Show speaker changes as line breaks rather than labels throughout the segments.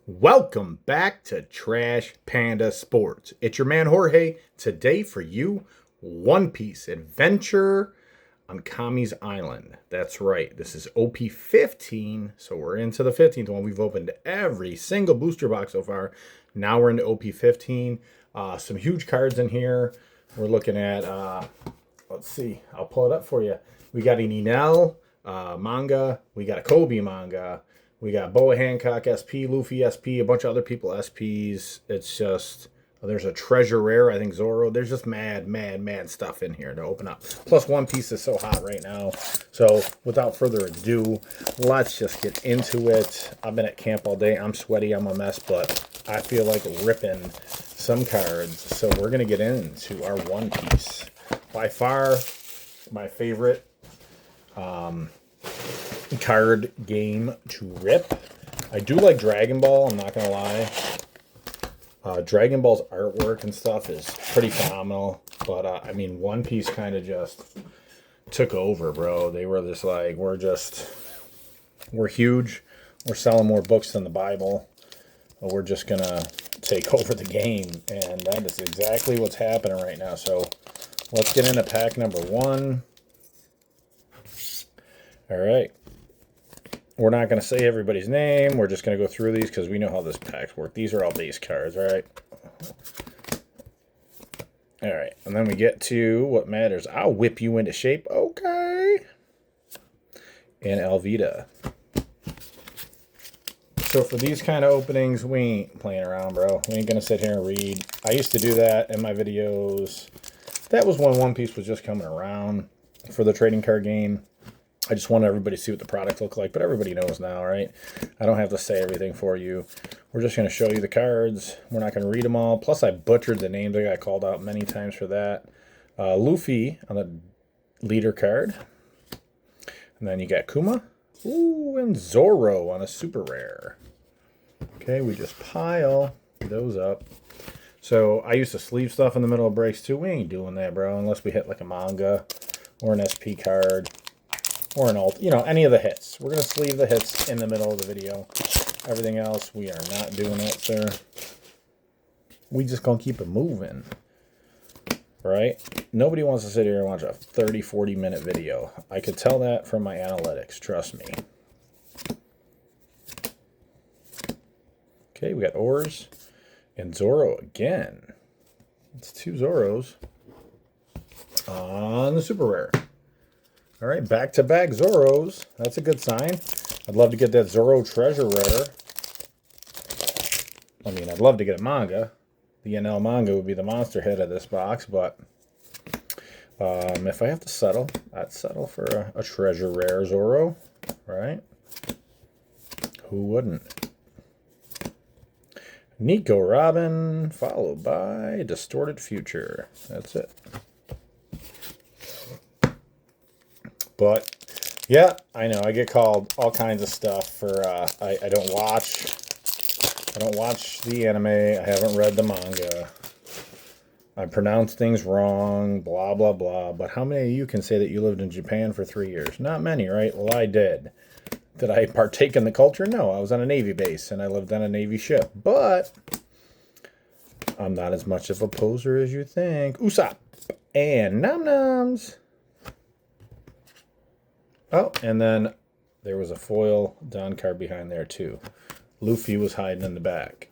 Welcome back to Trash Panda Sports. It's your man Jorge. Today for you, One Piece Adventure on Kami's Island. That's right. This is OP15, so we're into the 15th one. We've opened every single booster box so far. Now we're into OP15. Some huge cards in here. We're looking at, let's see, I'll pull it up for you. We got an Enel manga. We got a Kobe manga. We got Boa Hancock SP, Luffy SP, a bunch of other people SPs. It's just, there's a treasure rare, I think Zoro. There's just mad stuff in here to open up. Plus One Piece is so hot right now. So without further ado, let's just get into it. I've been at camp all day. I'm sweaty, I'm a mess, but I feel like ripping some cards. So we're going to get into our One Piece. By far, my favorite card game to rip. I do like Dragon Ball, I'm not gonna lie. Dragon Ball's artwork and stuff is pretty phenomenal, but I mean, One Piece kind of just took over, bro. They were just like, we're huge, we're selling more books than the Bible, we're just gonna take over the game, and that is exactly what's happening right now. So let's get into pack number 1. All right. We're not going to say everybody's name. We're just going to go through these because we know how this packs work. These are all base cards, all right? All right. And then we get to what matters. I'll whip you into shape. Okay. And Alvida. So for these kind of openings, we ain't playing around, bro. We ain't going to sit here and read. I used to do that in my videos. That was when One Piece was just coming around for the trading card game. I just want everybody to see what the product looked like, but everybody knows now, right? I don't have to say everything for you. We're just going to show you the cards. We're not going to read them all. Plus, I butchered the names. I got called out many times for that. Luffy on the leader card. And then you got Kuma. Ooh, and Zoro on a super rare. Okay, we just pile those up. So I used to sleeve stuff in the middle of breaks too. We ain't doing that, bro, unless we hit like a manga or an SP card. Or an alt, any of the hits. We're going to sleeve the hits in the middle of the video. Everything else, we are not doing it, sir. We just going to keep it moving. Right? Nobody wants to sit here and watch a 30, 40-minute video. I could tell that from my analytics. Trust me. Okay, we got Ors and Zoro again. It's 2 Zoros on the super rare. All right, back-to-back Zoros. That's a good sign. I'd love to get that Zoro treasure rare. I mean, I'd love to get a manga. The NL manga would be the monster hit of this box, but if I have to settle, I'd settle for a treasure rare Zoro, right? Who wouldn't? Nico Robin, followed by Distorted Future. That's it. But yeah, I know I get called all kinds of stuff for I don't watch the anime. I haven't read the manga. I pronounce things wrong, blah blah blah. But how many of you can say that you lived in Japan for 3 years? Not many, right? Well, I did. Did I partake in the culture? No, I was on a Navy base and I lived on a Navy ship. But I'm not as much of a poser as you think. Usopp and Nom Noms. Oh, and then there was a foil Don card behind there, too. Luffy was hiding in the back.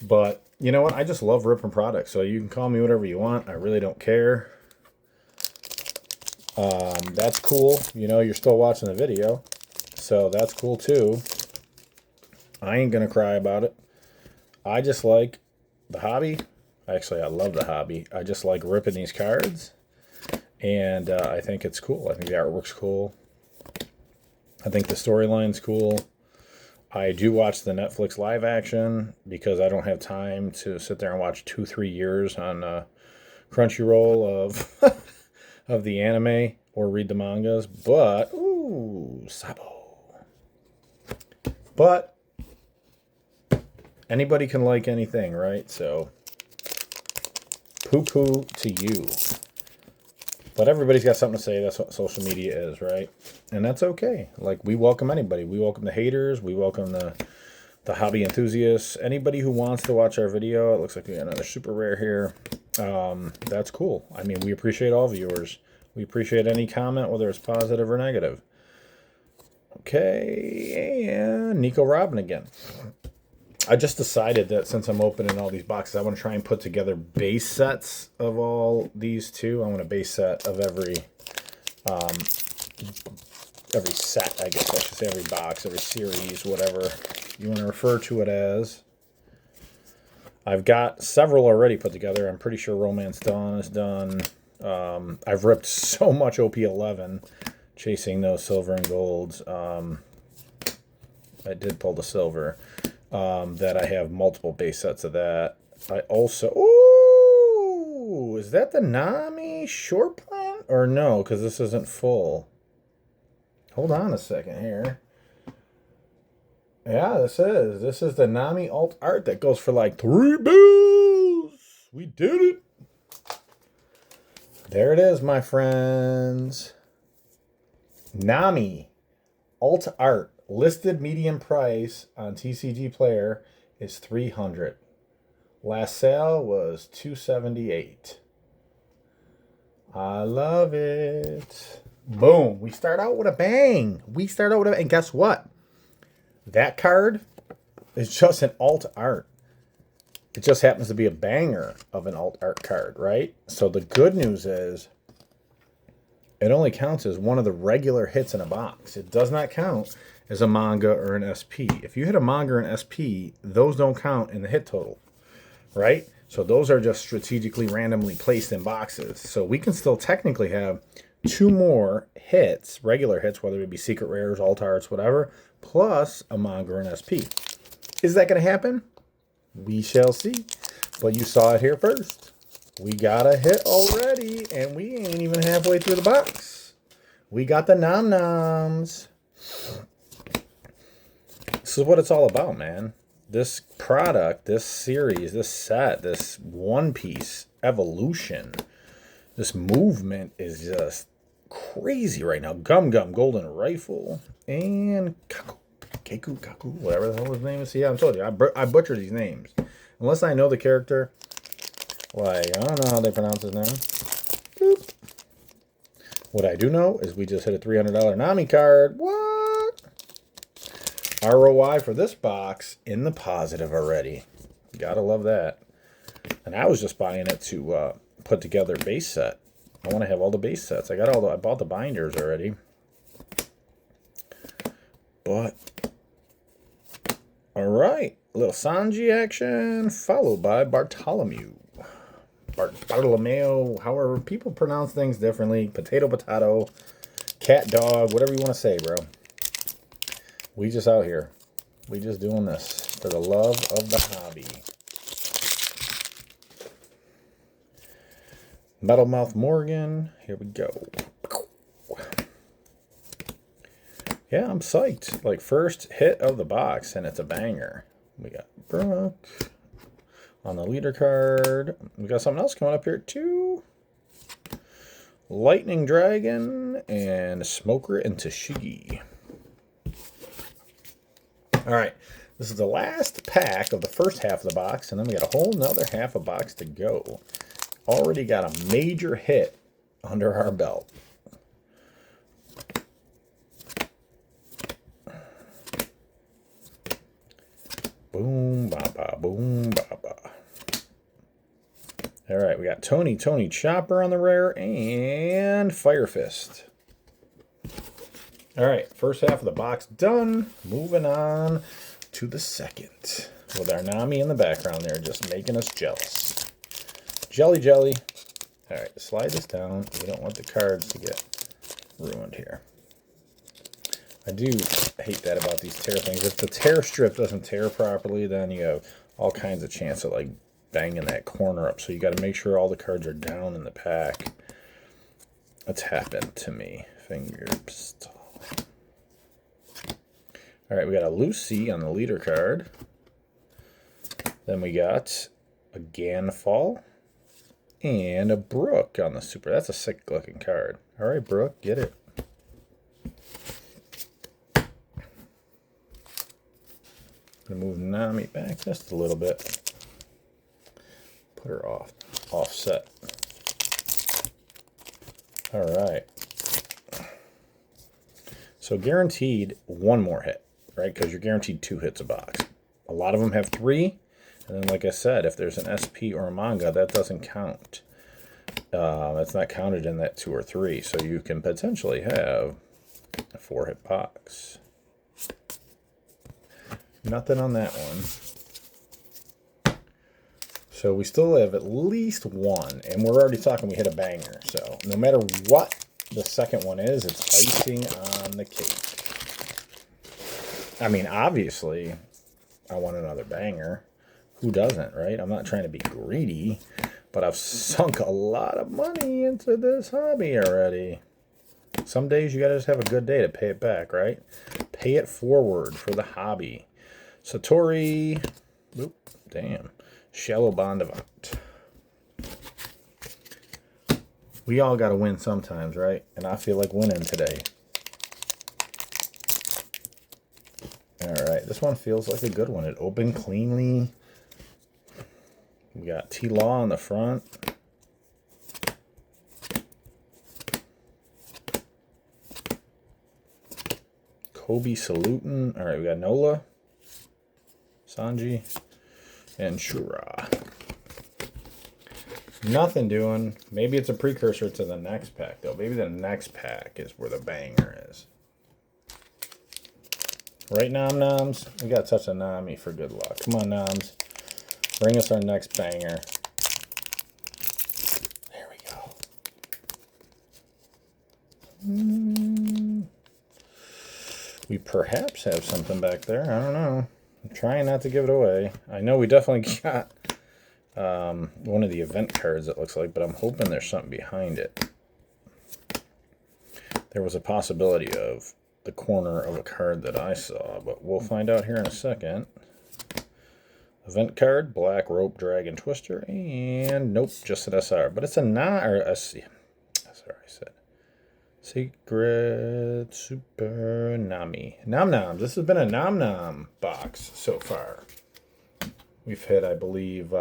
But, you know what? I just love ripping products, so you can call me whatever you want. I really don't care. That's cool. You're still watching the video, so that's cool, too. I ain't going to cry about it. I just like the hobby. Actually, I love the hobby. I just like ripping these cards, and I think it's cool. I think the artwork's cool. I think the storyline's cool. I do watch the Netflix live action because I don't have time to sit there and watch 2-3 years on Crunchyroll of of the anime or read the mangas. But ooh, Sabo. But anybody can like anything, right? So poo-poo to you. But everybody's got something to say. That's what social media is, right? And that's okay. Like, we welcome anybody. We welcome the haters. We welcome the the hobby enthusiasts, anybody who wants to watch our video. It looks like we got another super rare here. That's cool. I mean, we appreciate all viewers. We appreciate any comment, whether it's positive or negative. Okay, and Nico Robin again. I just decided that since I'm opening all these boxes, I want to try and put together base sets of all these too. I want a base set of every set, I guess I should say, every box, every series, whatever you want to refer to it as. I've got several already put together. I'm pretty sure Romance Dawn is done. I've ripped so much OP11 chasing those silver and golds. I did pull the silver. That I have multiple base sets of that. I also... Ooh! Is that the Nami short plant? Or no, because this isn't full. Hold on a second here. Yeah, this is. This is the Nami alt art that goes for like 3 bills. We did it. There it is, my friends. Nami alt art. Listed median price on TCG Player is $300. Last sale was $278. I love it. Boom. We start out with a bang. And guess what? That card is just an alt art. It just happens to be a banger of an alt art card, right? So the good news is it only counts as one of the regular hits in a box. It does not count as a manga or an SP. If you hit a manga or an SP, those don't count in the hit total, right? So those are just strategically randomly placed in boxes. So we can still technically have 2 more hits, regular hits, whether it be secret rares, alt arts, whatever, plus a manga or an SP. Is that going to happen? We shall see. But you saw it here first. We got a hit already, and we ain't even halfway through the box. We got the nom noms. This is what it's all about, man. This product, this series, this set, this One Piece evolution, this movement is just crazy right now. Gum Gum, Golden Rifle, and Kaku, whatever the hell his name is. See, I told you, I butcher these names. Unless I know the character, like, I don't know how they pronounce his name. Boop. What I do know is we just hit a $300 Nami card. What? ROI for this box in the positive already. Gotta love that. And I was just buying it to put together a base set. I want to have all the base sets. I bought the binders already. But all right, a little Sanji action followed by Bartholomew. Bartolomeo, however people pronounce things differently. Potato, cat, dog, whatever you want to say, bro. We just out here. We just doing this for the love of the hobby. Metalmouth Morgan. Here we go. Yeah, I'm psyched. Like, first hit of the box, and it's a banger. We got Brooke on the leader card. We got something else coming up here, too. Lightning Dragon and Smoker and Tashigi. All right, this is the last pack of the first half of the box, and then we got a whole nother half a box to go. Already got a major hit under our belt. Boom, ba-ba, boom, ba-ba. All right, we got Tony Chopper on the rare and Fire Fist. All right, first half of the box done. Moving on to the second. With our Nami in the background there, just making us jealous. Jelly. All right, slide this down. We don't want the cards to get ruined here. I do hate that about these tear things. If the tear strip doesn't tear properly, then you have all kinds of chance of like banging that corner up. So you got to make sure all the cards are down in the pack. That's happened to me. Fingers. All right, we got a Lucy on the leader card. Then we got a Ganfall and a Brooke on the super. That's a sick looking card. All right, Brooke, get it. I'm gonna move Nami back just a little bit. Put her offset. All right. So guaranteed one more hit, right? Because you're guaranteed 2 hits a box. A lot of them have 3. And then, like I said, if there's an SP or a manga, that doesn't count. That's not counted in that 2 or 3. So you can potentially have a 4-hit box. Nothing on that one. So we still have at least 1. And we're already talking we hit a banger. So no matter what the second one is, it's icing on the cake. I mean, obviously, I want another banger. Who doesn't, right? I'm not trying to be greedy, but I've sunk a lot of money into this hobby already. Some days you gotta just have a good day to pay it back, right? Pay it forward for the hobby. Satori, oop, damn, Shallow Bondavant. We all got to win sometimes, right? And I feel like winning today. All right, this one feels like a good one. It opened cleanly. We got T-Law on the front. Kobe saluting. All right, we got Nola, Sanji, and Shura. Nothing doing. Maybe it's a precursor to the next pack, though. Maybe the next pack is where the banger is. Right, Nom Noms? We got to touch a Nami for good luck. Come on, Noms. Bring us our next banger. There we go. We perhaps have something back there. I don't know. I'm trying not to give it away. I know we definitely got one of the event cards, it looks like, but I'm hoping there's something behind it. There was a possibility of the corner of a card that I saw, but we'll find out here in a second. Event card, Black Rope Dragon Twister, and nope, just an SR. But it's a SR, I said. Secret Super Nami. Nom Noms. This has been a Nom Nom box so far. We've hit, I believe,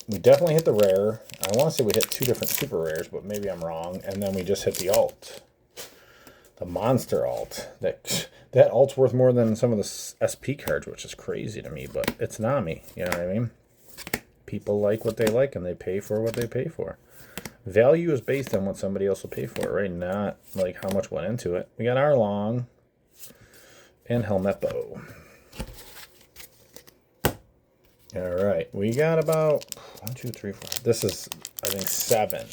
we definitely hit the rare. I want to say we hit 2 different super rares, but maybe I'm wrong. And then we just hit the alt. The monster alt. That alt's worth more than some of the SP cards, which is crazy to me, but it's Nami. You know what I mean? People like what they like, and they pay for what they pay for. Value is based on what somebody else will pay for, right? Not like how much went into it. We got Arlong and Helmeppo. All right, we got about 1, 2, 3, 4. This is, I think, 7.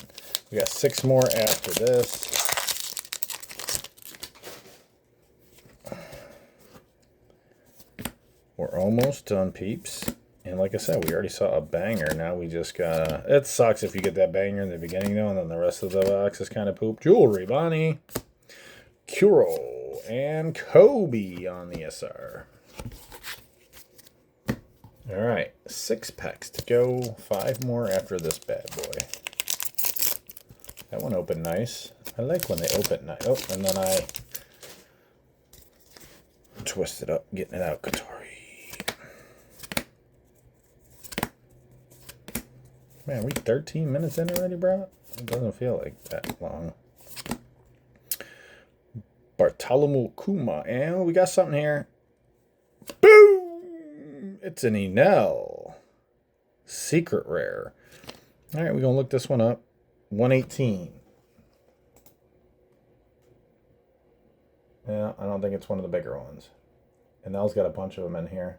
We got 6 more after this. We're almost done, peeps. And like I said, we already saw a banger. Now we just gotta... It sucks if you get that banger in the beginning, though, and then the rest of the box is kind of poop. Jewelry, Bonnie, Kuro, and Kobe on the SR. All right, 6 packs to go. 5 more after this bad boy. That one opened nice. I like when they open nice. Oh, and then I twist it up, getting it out. Katori. Man, are we 13 minutes in already, bro? It doesn't feel like that long. Bartolomeu Kuma. And we got something here. Boom! It's an Enel. Secret rare. All right, we're going to look this one up. 118. Yeah, I don't think it's one of the bigger ones. Enel's got a bunch of them in here.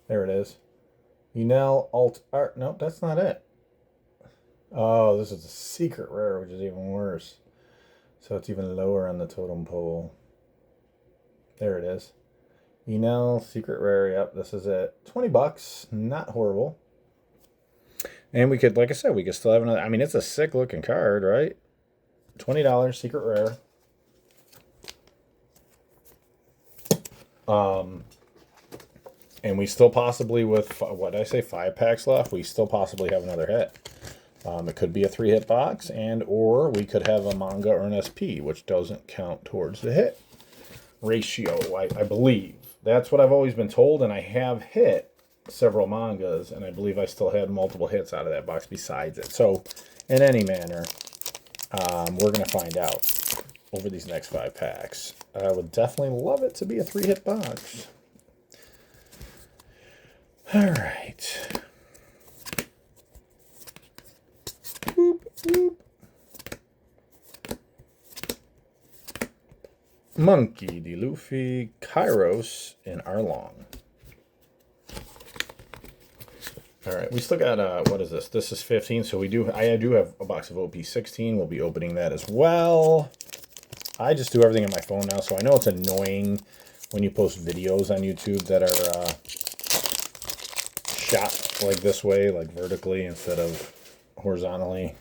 There it is. Enel Alt Art. Nope, that's not it. Oh, this is a secret rare, which is even worse. So it's even lower on the totem pole. There it is. Enel Secret Rare. Yep, this is it. 20 bucks. Not horrible. And we could, like I said, we could still have another. I mean, it's a sick looking card, right? $20 Secret Rare. And we still possibly, with, what did I say, 5 packs left, we still possibly have another hit. It could be a 3-hit box, and or we could have a manga or an SP, which doesn't count towards the hit. ratio, I believe. That's what I've always been told, and I have hit several mangas, and I believe I still had multiple hits out of that box besides it. So, in any manner, we're going to find out over these next 5 packs. I would definitely love it to be a 3-hit box. All right. Boop, boop. Monkey D. Luffy, Kairos, and Arlong. All right, we still got, what is this? This is 15, so I do have a box of OP16. We'll be opening that as well. I just do everything on my phone now, so I know it's annoying when you post videos on YouTube that are shot like this way, like vertically instead of horizontally.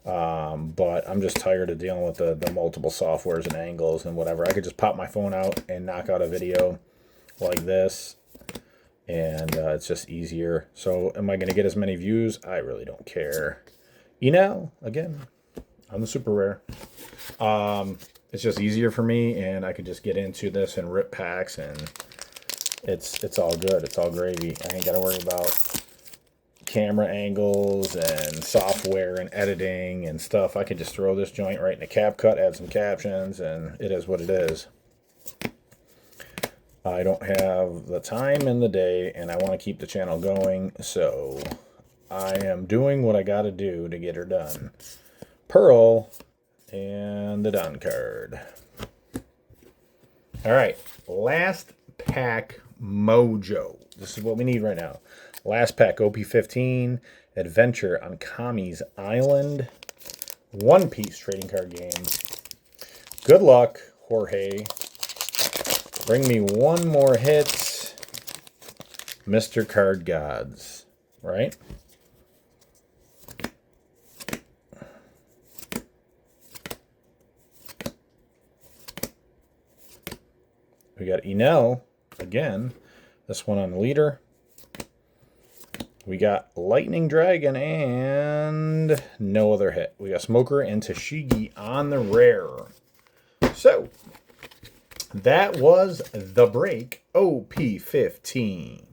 But I'm just tired of dealing with the multiple softwares and angles and whatever. I could just pop my phone out and knock out a video like this, and it's just easier. So am I going to get as many views? I really don't care. Again, I'm the super rare. It's just easier for me, and I could just get into this and rip packs, and it's all good. It's all gravy. I ain't got to worry about camera angles and software and editing and stuff. I could just throw this joint right in a CapCut, add some captions, and it is what it is. I don't have the time in the day, and I want to keep the channel going, so I am doing what I got to do to get her done. Pearl and the Done card. All right, last pack mojo. This is what we need right now. Last pack, OP15 Adventure on Kami's Island. One-piece trading card game. Good luck, Jorge. Bring me one more hit, Mr. Card Gods. Right? We got Enel again. This one on the leader. We got Lightning Dragon and no other hit. We got Smoker and Tashigi on the rare. So, that was the break. OP15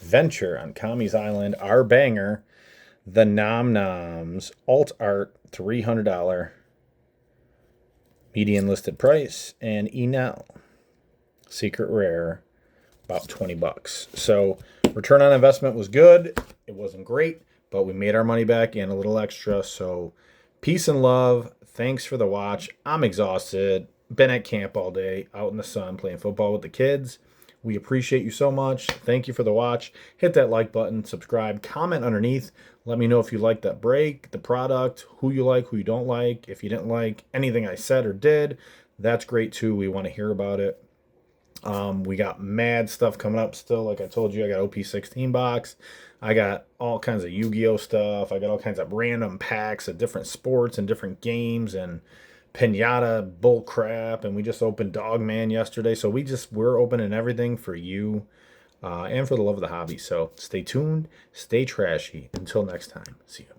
Venture on Kami's Island. Our banger. The Nom Noms. Alt Art, $300. Median listed price. And Enel. Secret rare. About 20 bucks. So, return on investment was good. It wasn't great, but we made our money back and a little extra. So, peace and love. Thanks for the watch. I'm exhausted. Been at camp all day, out in the sun, playing football with the kids. We appreciate you so much. Thank you for the watch. Hit that like button, subscribe, comment underneath. Let me know if you like that break, the product, who you like, who you don't like. If you didn't like anything I said or did, that's great too. We want to hear about it. We got mad stuff coming up still. Like I told you, I got OP16 box. I got all kinds of Yu-Gi-Oh stuff. I got all kinds of random packs of different sports and different games and pinata bull crap. And we just opened Dogman yesterday. So we're opening everything for you and for the love of the hobby. So stay tuned, stay trashy. Until next time, see you.